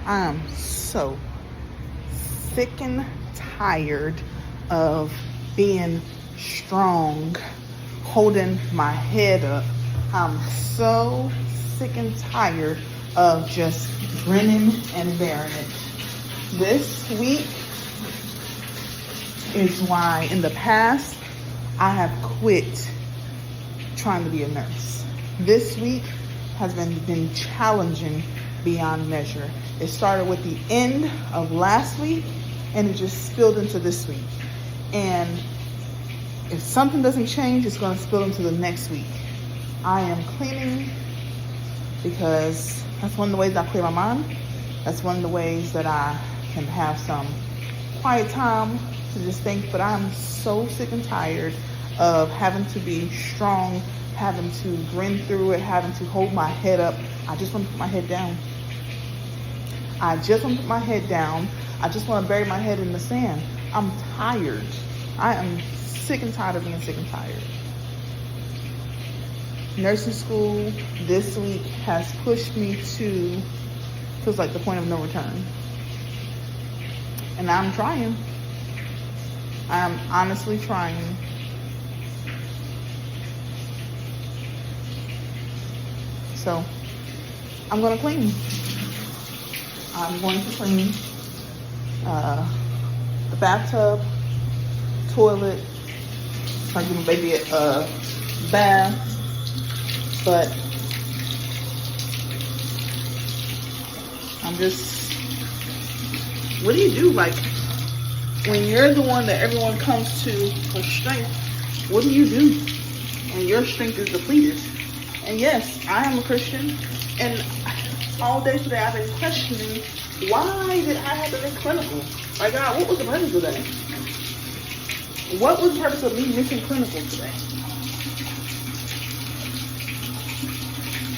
I am so sick and tired of being strong, holding my head up. I'm so sick and tired of just grinning and bearing it. This week is why in the past I have quit trying to be a nurse. This week has been challenging beyond measure. It started with the end of last week and it just spilled into this week. And if something doesn't change, it's going to spill into the next week. I am cleaning because that's one of the ways I clear my mind. That's one of the ways that I can have some quiet time to just think. But I'm so sick and tired of having to be strong, having to grin through it, having to hold my head up. I just want to put my head down. I just want to put my head down. I just want to bury my head in the sand. I'm tired. I am sick and tired of being sick and tired. Nursing school this week has pushed me to, feels like the point of no return. And I'm trying. I'm honestly trying. So, I'm going to clean. I'm going to clean the bathtub, toilet, try to give my baby a bath, but I'm just, what do you do? Like, when you're the one that everyone comes to for strength, what do you do when your strength is depleted? And yes, I am a Christian, and all day today I've been questioning, why did I have to miss clinical? Like, God, what was the purpose of that? What was the purpose of me missing clinical today?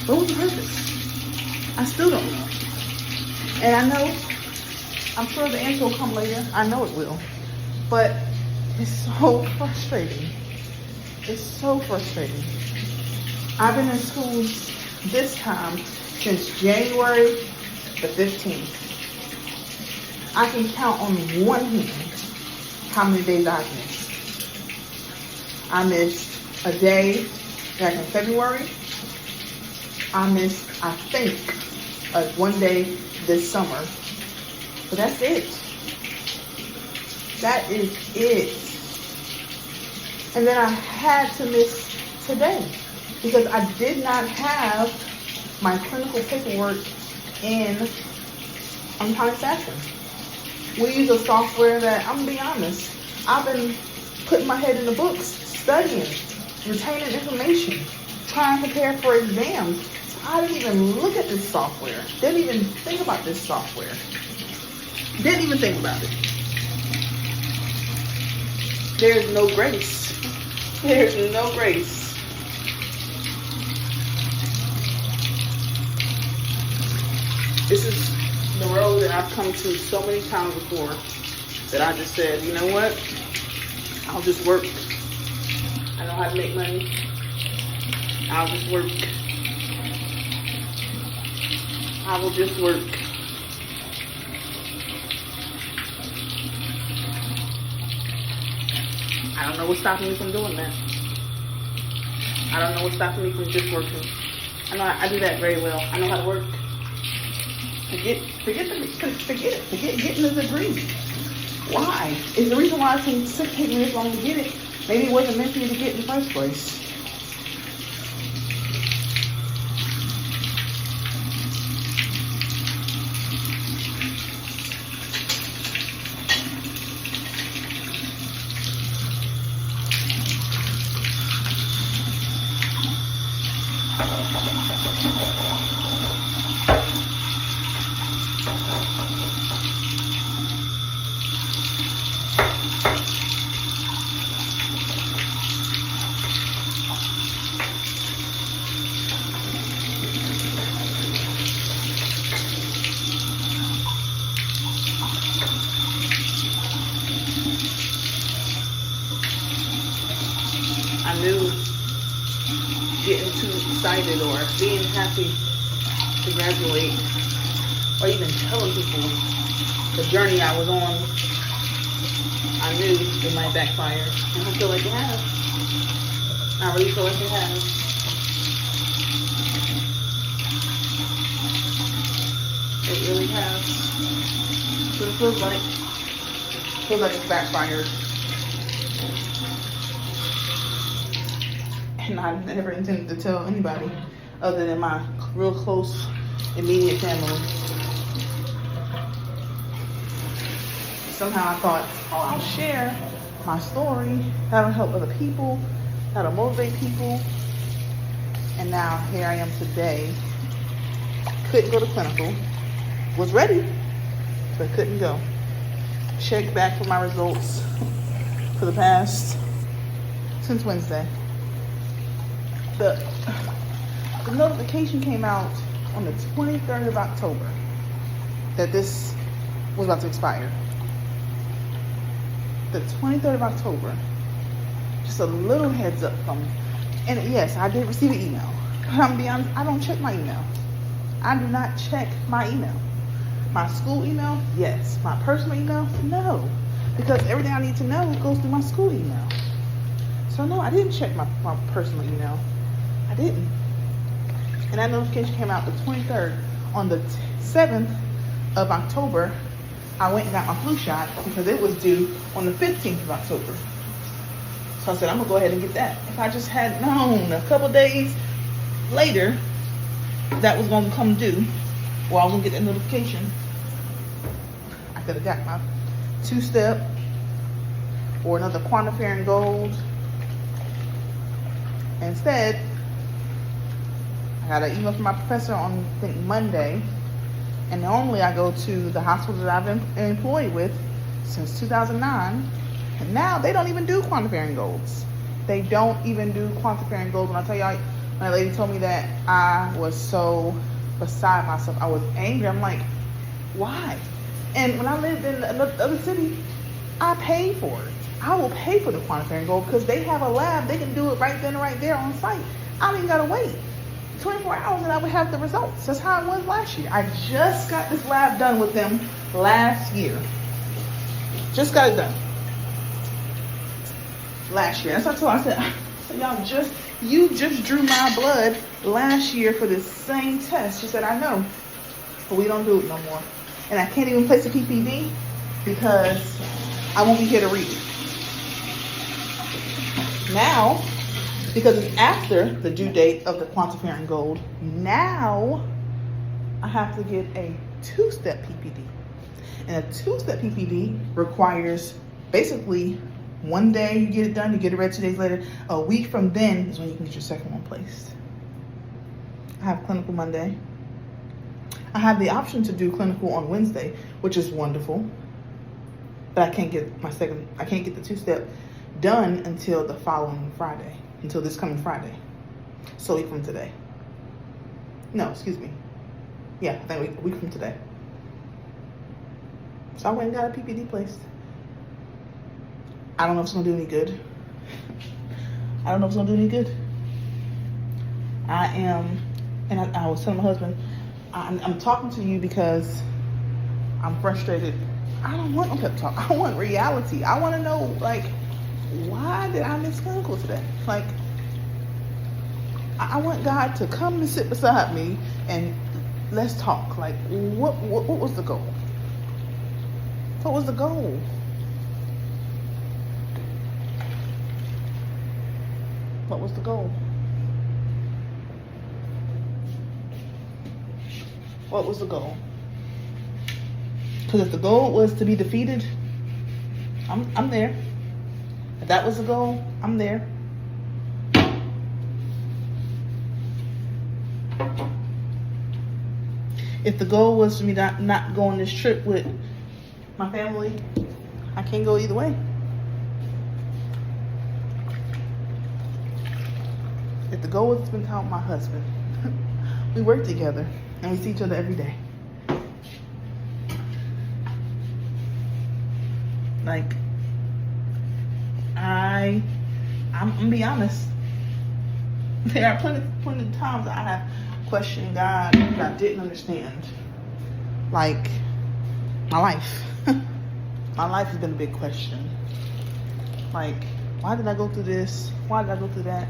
What was the purpose? I still don't know. And I know, I'm sure the answer will come later. I know it will. But it's so frustrating. It's so frustrating. I've been in school this time since January the 15th. I can count on one hand how many days I've missed. I missed a day back in February. I missed, I think, one day this summer. But that's it. That is it. And then I had to miss today because I did not have my clinical paperwork in on-time fashion. We use a software that, I'm gonna be honest, I've been putting my head in the books, studying, retaining information, trying to prepare for exams. I didn't even look at this software. Didn't even think about this software. Didn't even think about it. There's no grace. There's no grace. This is the road that I've come to so many times before that I just said, you know what? I'll just work. I know how to make money. I'll just work. I will just work. I don't know what's stopping me from doing that. I don't know what's stopping me from just working. I know I do that very well. I know how to work. Forget getting a degree. Why? Is the reason why it's taking me this long to get it. Maybe it wasn't meant for you to get in the first place. I knew getting too excited or being happy to graduate or even telling people the journey I was on, I knew it might backfire. And I feel like it has. I really feel like it has. It really has. But it feels like it's backfired. And I never intended to tell anybody other than my real close, immediate family. Somehow I thought, oh, I'll share my story. That'll help other people. That'll motivate people. And now here I am today. Couldn't go to clinical. Was ready, but couldn't go. Checked back for my results for the past, since Wednesday. The notification came out on the 23rd of October that this was about to expire. The 23rd of October. Just a little heads up from me. And yes, I did receive an email. But I'm gonna be honest, I don't check my email. I do not check my email. My school email, yes. My personal email, no. Because everything I need to know goes through my school email. So no, I didn't check my personal email. I didn't. And that notification came out the 23rd. On the 7th of October, I went and got my flu shot because it was due on the 15th of October. So I said, I'm going to go ahead and get that. If I just had known a couple days later that was going to come due, or I was going to get that notification, I could have got my 2-step or another quantiferin gold. Instead, I got an email from my professor on, I think, Monday. And normally I go to the hospital that I've been employed with since 2009. And now they don't even do quantiferin golds. They don't even do quantiferin golds. When I tell y'all, my lady told me that, I was so beside myself. I was angry. I'm like, why? And when I lived in another city, I paid for it. I will pay for the quantiferin gold because they have a lab. They can do it right then and right there on site. I don't even got to wait 24 hours and I would have the results. That's how it was last year. I just got this lab done with them last year. Just got it done. Last year. That's what I said. You just drew my blood last year for this same test. She said, I know, but we don't do it no more. And I can't even place a PPD because I won't be here to read it. Now, because it's after the due date of the quantiferin gold, now I have to get a 2-step PPD. And a 2-step PPD requires basically one day you get it done, you get it read 2 days later. A week from then is when you can get your second one placed. I have clinical Monday. I have the option to do clinical on Wednesday, which is wonderful. But I can't get the 2-step done until the following Friday, until this coming Friday. So a week from today. No, excuse me. Yeah, I think a week from today. So I went and got a PPD placed. I don't know if it's gonna do any good. I don't know if it's gonna do any good. I was telling my husband, I'm talking to you because I'm frustrated. I don't want a pep talk. I want reality. I want to know, like, why did I miss clinical today? Like, I want God to come and sit beside me and let's talk. Like, what was the goal? What was the goal? What was the goal? What was the goal? Because if the goal was to be defeated, I'm there. If that was the goal, I'm there. If the goal was for me to not go on this trip with my family, I can't go either way. If the goal was to spend time with my husband, we work together and we see each other every day. Like, I'm gonna be honest. There are plenty of times I have questioned God that I didn't understand. Like, my life. My life has been a big question. Like, why did I go through this? Why did I go through that?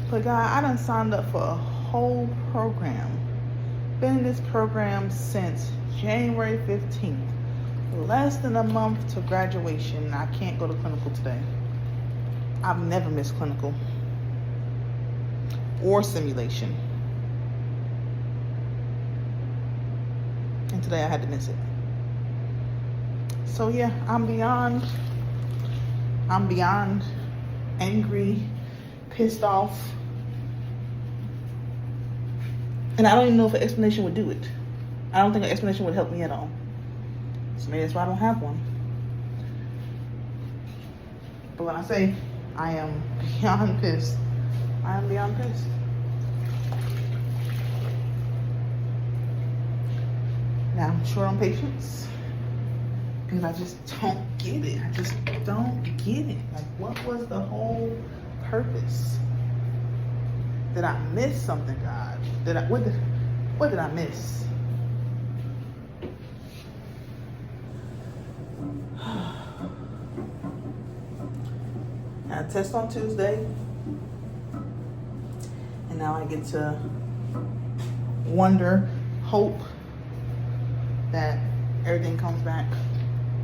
But God, I done signed up for a whole program. Been in this program since January 15th. Less than a month to graduation. I can't go to clinical today. I've never missed clinical or simulation. And today I had to miss it. So yeah, I'm beyond angry, pissed off. And I don't even know if an explanation would do it. I don't think an explanation would help me at all. So maybe that's why I don't have one. But when I say I am beyond pissed, I am beyond pissed. Now I'm short on patience because I just don't get it. I just don't get it. Like, what was the whole purpose? Did I miss something, God? What did I miss? I had a test on Tuesday, and now I get to wonder, hope that everything comes back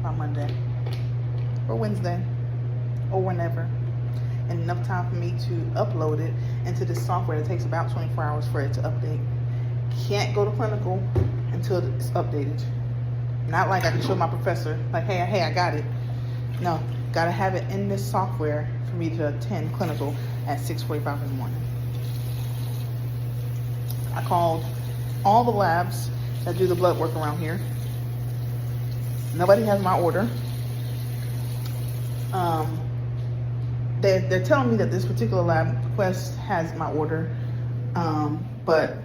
by Monday or Wednesday or whenever, and enough time for me to upload it into this software that takes about 24 hours for it to update. Can't go to clinical until it's updated. Not like I can show my professor, like, hey, I got it. No, gotta have it in this software for me to attend clinical at 6:45 in the morning. I called all the labs that do the blood work around here. Nobody has my order. They're telling me that this particular lab, Quest, has my order. But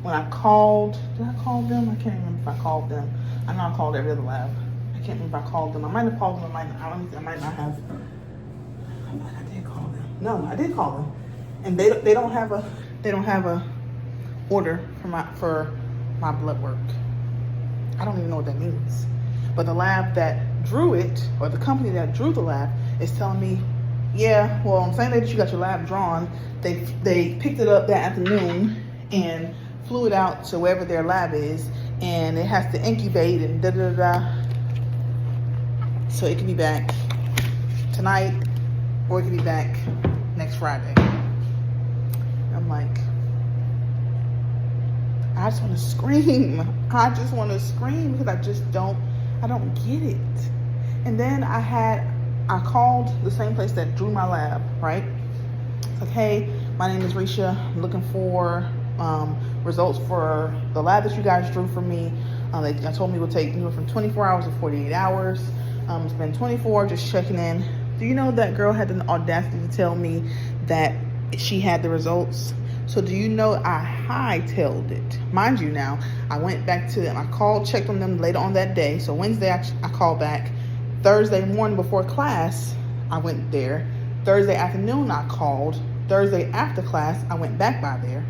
when I called, did I call them? I can't remember if I called them. I know I called every other lab. I can't remember if I called them. I might have called them. I might not have. I did call them. No, I did call them, and they don't have a order for my blood work. I don't even know what that means. But the lab that drew it, or the company that drew the lab, is telling me, yeah, well, on the same day that you got your lab drawn, they picked it up that afternoon and flew it out to wherever their lab is, and it has to incubate and da-da-da-da. So it can be back tonight, or it can be back next Friday. I'm like, I just want to scream. I just want to scream because I don't get it. And then I called the same place that drew my lab, right? It's like, hey, my name is Risha. I'm looking for results for the lab that you guys drew for me. They told me it would take anywhere from 24 hours to 48 hours. It's been 24, just checking in. Do you know that girl had the audacity to tell me that she had the results? So do you know I hightailed it? Mind you now, I went back to them. I called, checked on them later on that day. So Wednesday, I called back. Thursday morning before class, I went there. Thursday afternoon, I called. Thursday after class, I went back by there.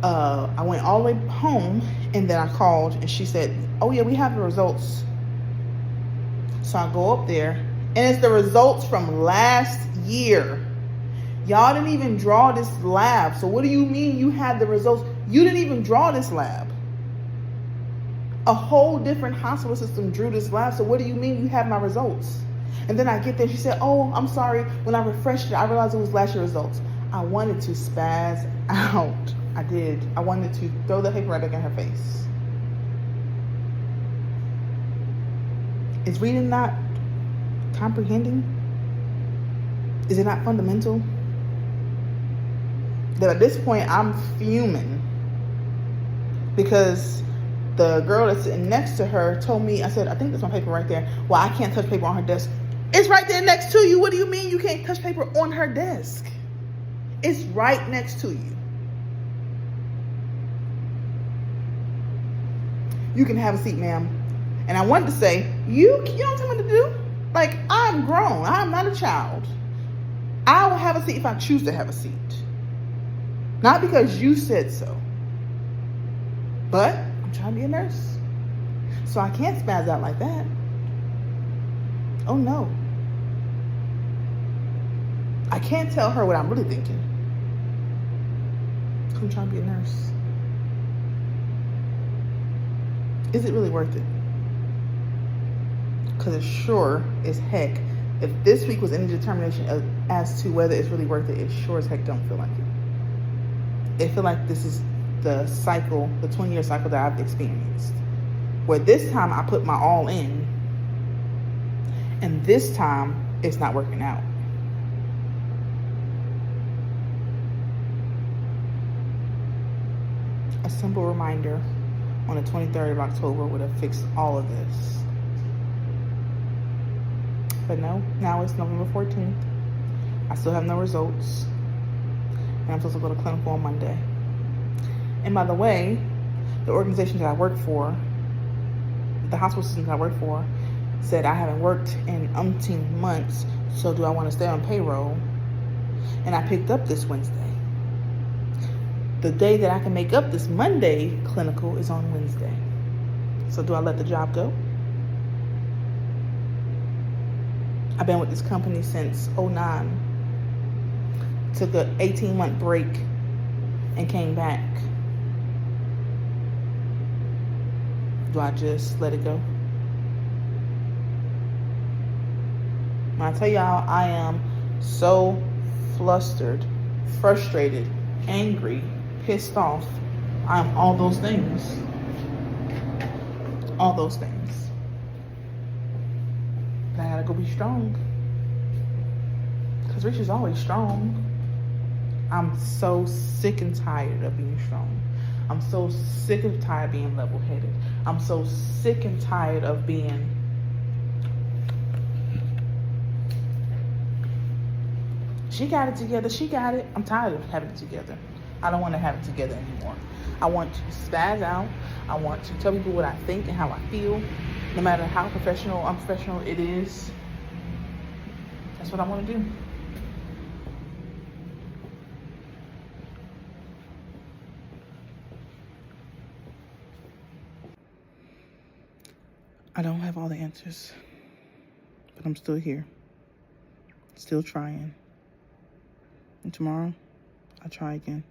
I went all the way home, and then I called, and she said, oh yeah, we have the results. So I go up there, and it's the results from last year. Y'all didn't even draw this lab. So what do you mean you had the results? You didn't even draw this lab. A whole different hospital system drew this lab. So what do you mean you have my results? And then I get there. She said, oh, I'm sorry. When I refreshed it, I realized it was last year's results. I wanted to spaz out. I did. I wanted to throw the paper right back in her face. Is reading not comprehending? Is it not fundamental? That at this point, I'm fuming because the girl that's sitting next to her told me, I said, I think there's my paper right there. Well, I can't touch paper on her desk. It's right there next to you. What do you mean you can't touch paper on her desk? It's right next to you. You can have a seat, ma'am. And I wanted to say, you don't tell me what to do. Like, I'm grown. I'm not a child. I will have a seat if I choose to have a seat. Not because you said so. But I'm trying to be a nurse. So I can't spaz out like that. Oh no. I can't tell her what I'm really thinking. I'm trying to be a nurse. Is it really worth it? Because it sure as heck, if this week was any determination as to whether it's really worth it, it sure as heck don't feel like it. It feel like this is the cycle, the 20-year cycle that I've experienced. Where this time I put my all in, and this time it's not working out. A simple reminder on the 23rd of October would have fixed all of this. But no, now it's November 14th. I still have no results. And I'm supposed to go to clinical on Monday. And by the way, the organization that I work for, the hospital system that I work for, said I haven't worked in umpteen months, so do I want to stay on payroll? And I picked up this Wednesday. The day that I can make up this Monday clinical is on Wednesday. So do I let the job go? I've been with this company since 2009. Took an 18-month break and came back. Do I just let it go? When I tell y'all I am so flustered, frustrated, angry, pissed off, I'm all those things. All those things. But I gotta go be strong. Because Rich is always strong. I'm so sick and tired of being strong. I'm so sick and tired of being level-headed. I'm so sick and tired of being she got it together, she got it. I'm tired of having it together. I don't want to have it together anymore. I want to spaz out. I want to tell people what I think and how I feel. No matter how professional or unprofessional it is. That's what I want to do. I don't have all the answers, but I'm still here, still trying. And tomorrow, I'll try again.